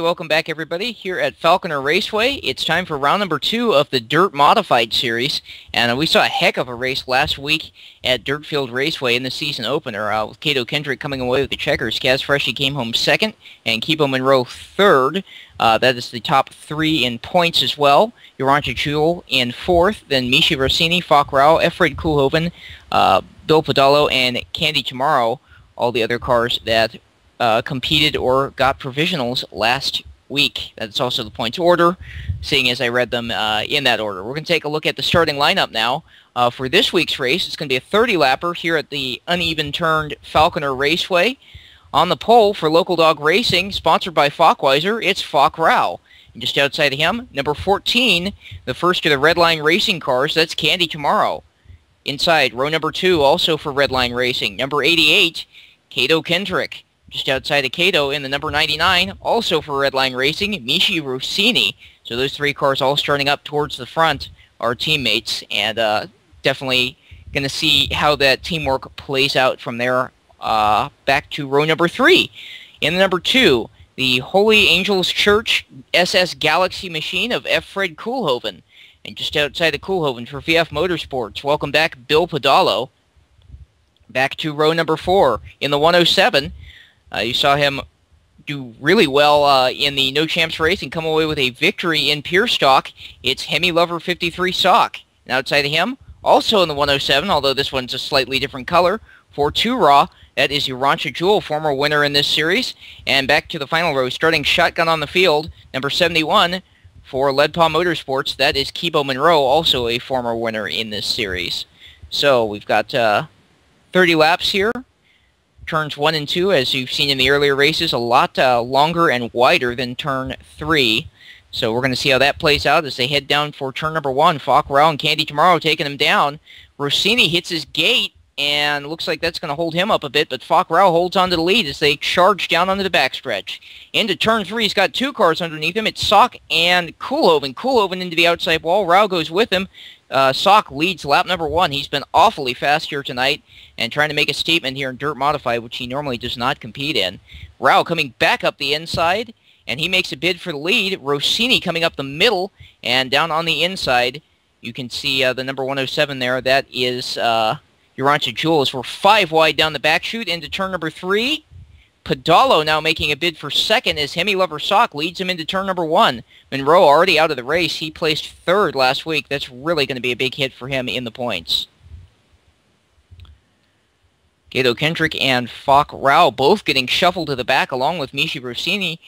welcome back everybody here at Falconer Raceway. It's time for round number 2 of the Dirt Modified Series, and we saw a heck of a race last week at Dirtfield Raceway in the season opener with Cato Kendrick coming away with the checkers. Kaz Freshie came home second, and Kibo Monroe third. That is the top 3 in points as well. Urantia Jewel in 4th, then Mishi Rossini, Falk Rao, Efred Koolhoven, Bill Podolo, and Candy Tomorrow, all the other cars that competed or got provisionals last week. That's also the points order, seeing as I read them in that order. We're going to take a look at the starting lineup now. For this week's race, it's going to be a 30-lapper here at the uneven-turned Falconer Raceway. On the pole for Local Dog Racing, sponsored by Falkweiser, it's Falk Rao. And just outside of him, number 14, the first of the Redline Racing cars, that's Candy Tomorrow. Inside, row number 2, also for Redline Racing, number 88, Cato Kendrick. Just outside of Cato in the number 99, also for Redline Racing, Mishi Rossini. So those 3 cars all starting up towards the front are teammates, and definitely going to see how that teamwork plays out from there back to row number 3. In the number 2, the Holy Angels Church SS Galaxy machine of Efred Koolhoven. And just outside of Koolhoven for VF Motorsports, welcome back Bill Podolo. Back to row number 4. In the 107, you saw him do really well in the No Champs race and come away with a victory in pure stock. It's Hemi Lover 53 Sock. And outside of him, also in the 107, although this one's a slightly different color, for 2 Raw, that is Urantia Jewel, former winner in this series. And back to the final row, starting shotgun on the field, number 71 for Lead Paw Motorsports, that is Kibo Monroe, also a former winner in this series. So we've got 30 laps here. Turns 1 and 2, as you've seen in the earlier races, a lot longer and wider than turn 3. So we're going to see how that plays out as they head down for turn number 1. Falk Rao and Candy Tomorrow taking him down. Rossini hits his gate, and looks like that's going to hold him up a bit, but Falk Rao holds on to the lead as they charge down onto the backstretch. Into turn 3, he's got 2 cars underneath him. It's Sock and Koolhoven. Koolhoven into the outside wall. Rao goes with him. Sock leads lap number 1. He's been awfully fast here tonight and trying to make a statement here in Dirt Modified, which he normally does not compete in. Rao coming back up the inside, and he makes a bid for the lead. Rossini coming up the middle, and down on the inside, you can see the number 107 there. That is Urantia Jewel. We're 5 wide down the back chute into turn number 3. Podolo now making a bid for second as Hemi Lover Sock leads him into turn number 1. Monroe already out of the race. He placed 3rd last week. That's really going to be a big hit for him in the points. Cato Kendrick and Falk Rao both getting shuffled to the back along with Mishi Rossini.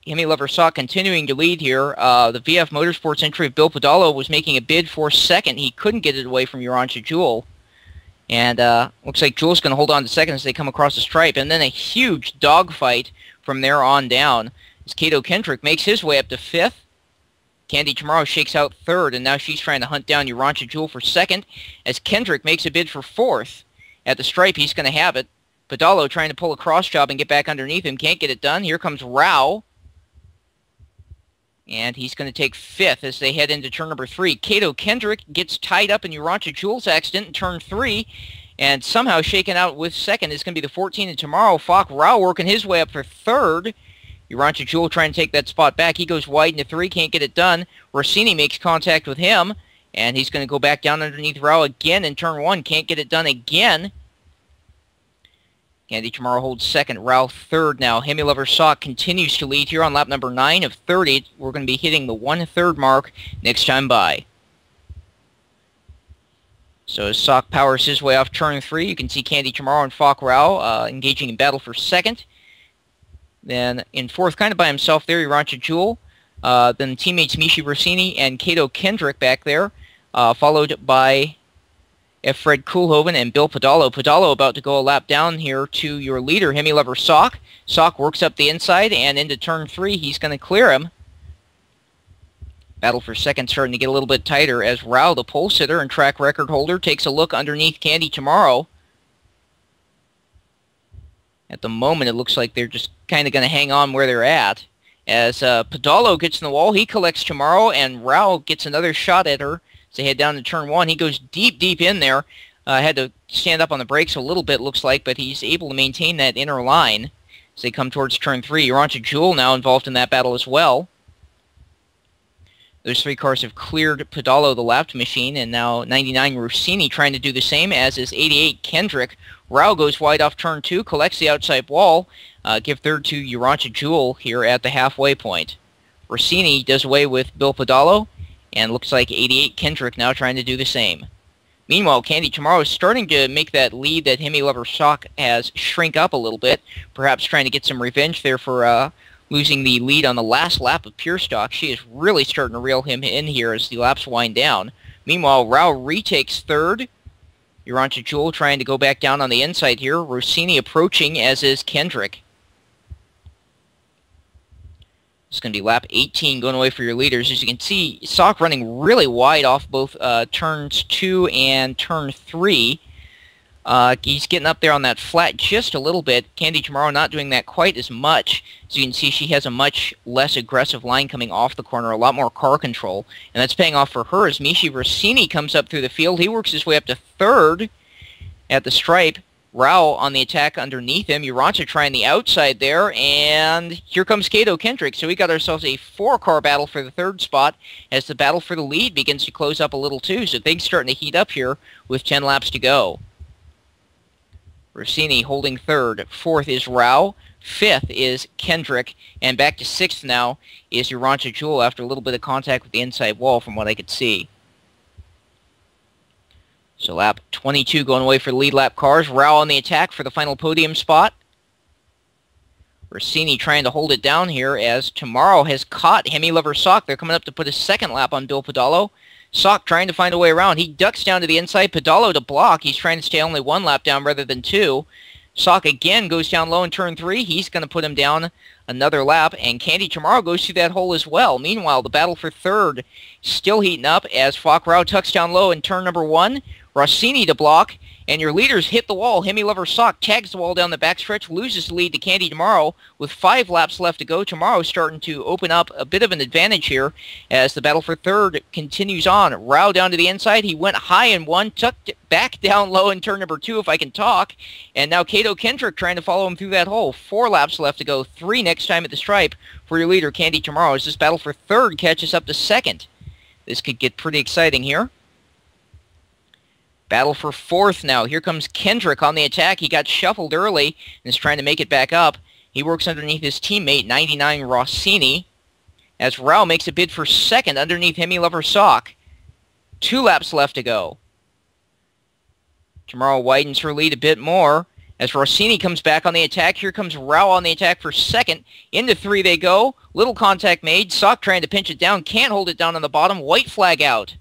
Hemi Lover Sock continuing to lead here. The VF Motorsports entry of Bill Podolo was making a bid for second. He couldn't get it away from Urantia Jewel. And looks like Jewel's going to hold on to second as they come across the stripe. And then a huge dogfight from there on down as Cato Kendrick makes his way up to 5th. Candy Tomorrow shakes out 3rd, and now she's trying to hunt down Urantia Jewel for 2nd as Kendrick makes a bid for 4th. At the stripe, he's going to have it. Podolo trying to pull a cross job and get back underneath him. Can't get it done. Here comes Rao. And he's going to take 5th as they head into turn number 3. Cato Kendrick gets tied up in Urantia Jewel's accident in turn 3. And somehow shaken out with 2nd is going to be the 14 and Tomorrow. Falk Rao working his way up for 3rd. Urantia Jewel trying to take that spot back. He goes wide into 3. Can't get it done. Rossini makes contact with him. And he's going to go back down underneath Rao again in turn 1. Can't get it done again. Candy Tomorrow holds 2nd. Rao 3rd now. Hemi Lover Sock continues to lead here on lap number 9 of 30. We're going to be hitting the 1/3 mark next time by. So as Sock powers his way off turn 3, you can see Candy Tomorrow and Falk Rao engaging in battle for 2nd. Then in 4th, kind of by himself there, Urantia Jewel. Then teammates Mishi Rossini and Cato Kendrick back there. Followed by Efred Koolhoven and Bill Podolo. Podolo about to go a lap down here to your leader, Hemi Lover Sock. Sock works up the inside and into turn 3. He's going to clear him. Battle for 2nd starting to get a little bit tighter as Rao, the pole sitter and track record holder, takes a look underneath Candy Tomorrow. At the moment, it looks like they're just kind of going to hang on where they're at. As Podolo gets in the wall, he collects Tomorrow, and Rao gets another shot at her. As they head down to turn 1, he goes deep, deep in there. Had to stand up on the brakes a little bit, looks like, but he's able to maintain that inner line. as they come towards turn 3. Urantia Jewel now involved in that battle as well. Those 3 cars have cleared Pedalo, the lapped machine, and now 99 Rossini trying to do the same, as is 88 Kendrick. Rao goes wide off turn 2, collects the outside wall. Give third to Urantia Jewel here at the halfway point. Rossini does away with Bill Pedalo, and looks like 88 Kendrick now trying to do the same. Meanwhile, Candy Tomorrow is starting to make that lead that Hemi Lover Sock has shrink up a little bit, perhaps trying to get some revenge there for losing the lead on the last lap of Pure Stock. She is really starting to reel him in here as the laps wind down. Meanwhile, Rao retakes third. Urantia Jewel trying to go back down on the inside here. Rossini approaching, as is Kendrick. It's going to be lap 18 going away for your leaders. As you can see, Sock running really wide off both turns 2 and turn 3. He's getting up there on that flat just a little bit. Candy Tomorrow not doing that quite as much. As you can see, she has a much less aggressive line coming off the corner, a lot more car control. And that's paying off for her as Michi Rossini comes up through the field. He works his way up to third at the stripe. Rao on the attack underneath him. Urantia trying the outside there, and here comes Kato Kendrick. So we got ourselves a 4-car battle for the third spot as the battle for the lead begins to close up a little too. So things starting to heat up here with 10 laps to go. Rossini holding third. Fourth is Rao. Fifth is Kendrick. And back to sixth now is Urantia Jewel after a little bit of contact with the inside wall from what I could see. So lap 22 going away for the lead lap cars. Rao on the attack for the final podium spot. Rossini trying to hold it down here as Tomorrow has caught Hemi Lover Sock. They're coming up to put a second lap on Bill Pedalo. Sock trying to find a way around. He ducks down to the inside. Pedalo to block. He's trying to stay only 1 lap down rather than 2. Sock again goes down low in turn 3. He's going to put him down another lap. And Candy Tomorrow goes through that hole as well. Meanwhile, the battle for third still heating up as Falk Rao tucks down low in turn number 1. Rossini to block, and your leaders hit the wall. Hemi Lover Sock tags the wall down the backstretch, loses the lead to Candy Tomorrow with 5 laps left to go. Tomorrow starting to open up a bit of an advantage here as the battle for third continues on. Rao down to the inside. He went high in 1, tucked back down low in turn number 2, if I can talk. And now Kato Kendrick trying to follow him through that hole. 4 laps left to go, 3 next time at the stripe for your leader, Candy Tomorrow, as this battle for third catches up to second. This could get pretty exciting here. Battle for fourth now. Here comes Kendrick on the attack. He got shuffled early and is trying to make it back up. He works underneath his teammate, 99 Rossini, as Rao makes a bid for second underneath Hemi Lover Sock. 2 laps left to go. Tomorrow widens her lead a bit more as Rossini comes back on the attack. Here comes Rao on the attack for second. Into 3 they go. Little contact made. Sock trying to pinch it down. Can't hold it down on the bottom. White flag out.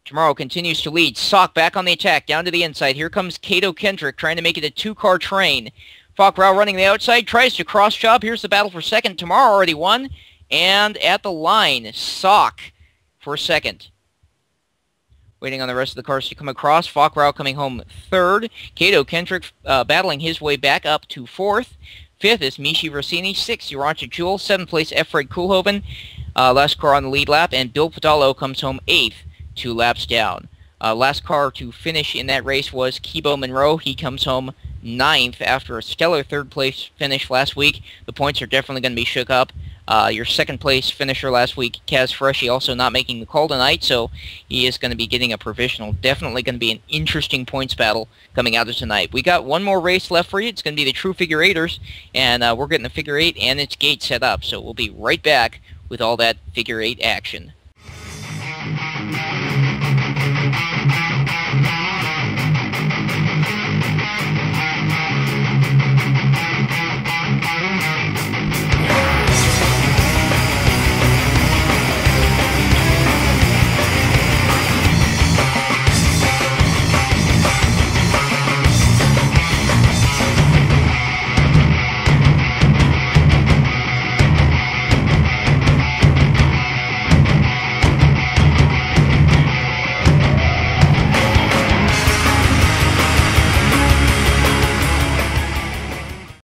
Tomorrow continues to lead. Sock back on the attack, down to the inside. Here comes Kato Kendrick trying to make it a 2-car train. Falk Rao running the outside, tries to cross-job. Here's the battle for second. Tomorrow already won. And at the line, Sock for second. Waiting on the rest of the cars to come across. Falk Rao coming home third. Kato Kendrick battling his way back up to fourth. Fifth is Michi Rossini. Sixth, Urantia Jewel. Seventh place, F. Fred Koolhoven. Last car on the lead lap. And Bill Pedalo comes home eighth. 2 laps down. Last car to finish in that race was Kibo Monroe. He comes home 9th after a stellar 3rd place finish last week. The points are definitely going to be shook up. Your 2nd place finisher last week, Kaz Freshy, also not making the call tonight, so he is going to be getting a provisional. Definitely going to be an interesting points battle coming out of tonight. We got one more race left for you. It's going to be the True Figure Eighters, and we're getting the Figure 8 and its gate set up, so we'll be right back with all that Figure 8 action.